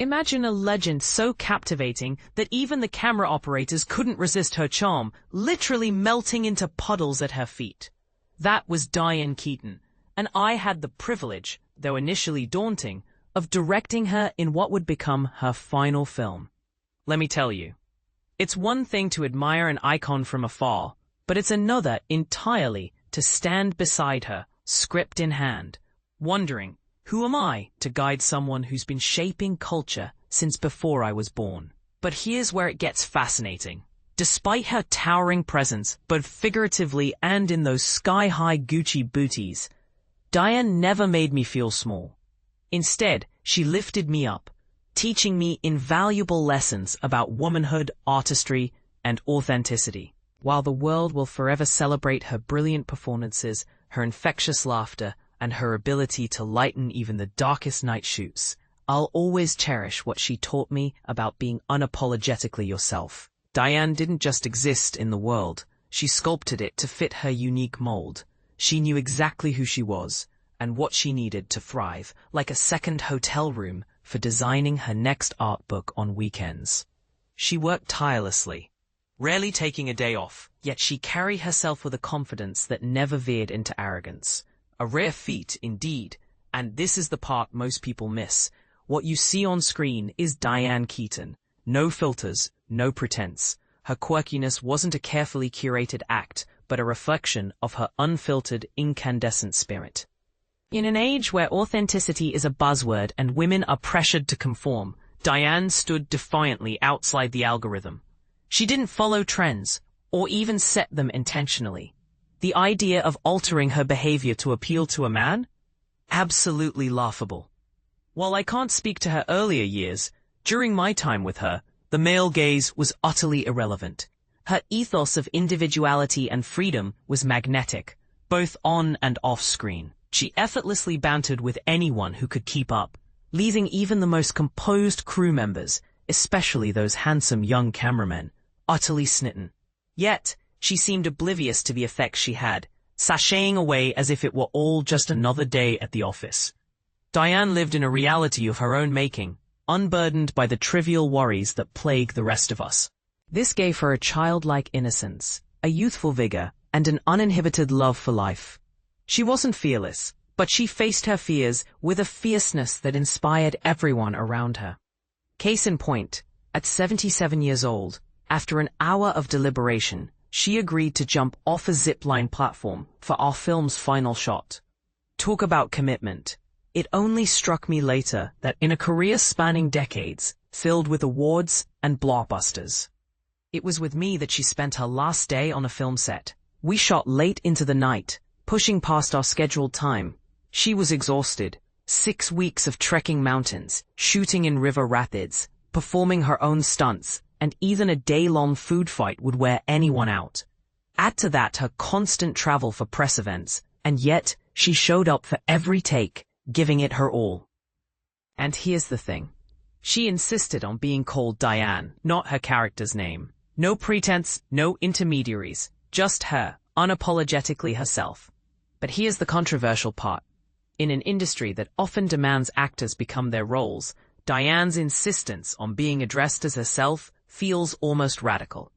Imagine a legend so captivating that even the camera operators couldn't resist her charm, literally melting into puddles at her feet. That was Diane Keaton, and I had the privilege, though initially daunting, of directing her in what would become her final film. Let me tell you, it's one thing to admire an icon from afar, but it's another entirely to stand beside her, script in hand, wondering, who am I to guide someone who's been shaping culture since before I was born? But here's where it gets fascinating. Despite her towering presence, both figuratively and in those sky-high Gucci booties, Diane never made me feel small. Instead, she lifted me up, teaching me invaluable lessons about womanhood, artistry, and authenticity. While the world will forever celebrate her brilliant performances, her infectious laughter, and her ability to lighten even the darkest night shoots, I'll always cherish what she taught me about being unapologetically yourself. Diane didn't just exist in the world, she sculpted it to fit her unique mold. She knew exactly who she was, and what she needed to thrive, like a second hotel room for designing her next art book on weekends. She worked tirelessly, rarely taking a day off, yet she carried herself with a confidence that never veered into arrogance. A rare feat, indeed, and this is the part most people miss. What you see on screen is Diane Keaton. No filters, no pretense. Her quirkiness wasn't a carefully curated act, but a reflection of her unfiltered, incandescent spirit. In an age where authenticity is a buzzword and women are pressured to conform, Diane stood defiantly outside the algorithm. She didn't follow trends, or even set them intentionally. The idea of altering her behavior to appeal to a man? Absolutely laughable. While I can't speak to her earlier years, during my time with her, the male gaze was utterly irrelevant. Her ethos of individuality and freedom was magnetic, both on and off screen. She effortlessly bantered with anyone who could keep up, leaving even the most composed crew members, especially those handsome young cameramen, utterly smitten. Yet, she seemed oblivious to the effects she had, sashaying away as if it were all just another day at the office. Diane lived in a reality of her own making, unburdened by the trivial worries that plague the rest of us. This gave her a childlike innocence, a youthful vigor, and an uninhibited love for life. She wasn't fearless, but she faced her fears with a fierceness that inspired everyone around her. Case in point, at 77 years old, after an hour of deliberation, she agreed to jump off a zipline platform for our film's final shot. Talk about commitment. It only struck me later that in a career spanning decades, filled with awards and blockbusters, it was with me that she spent her last day on a film set. We shot late into the night, pushing past our scheduled time. She was exhausted. 6 weeks of trekking mountains, shooting in river rapids, performing her own stunts, and even a day-long food fight would wear anyone out. Add to that her constant travel for press events, and yet she showed up for every take, giving it her all. And here's the thing. She insisted on being called Diane, not her character's name. No pretense, no intermediaries, just her, unapologetically herself. But here's the controversial part. In an industry that often demands actors become their roles, Diane's insistence on being addressed as herself feels almost radical.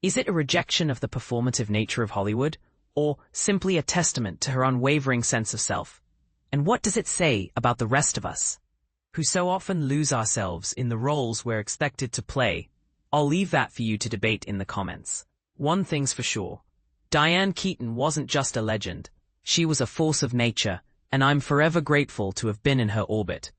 Is it a rejection of the performative nature of Hollywood, or simply a testament to her unwavering sense of self? And what does it say about the rest of us, who so often lose ourselves in the roles we're expected to play? I'll leave that for you to debate in the comments. One thing's for sure. Diane Keaton wasn't just a legend. She was a force of nature, and I'm forever grateful to have been in her orbit.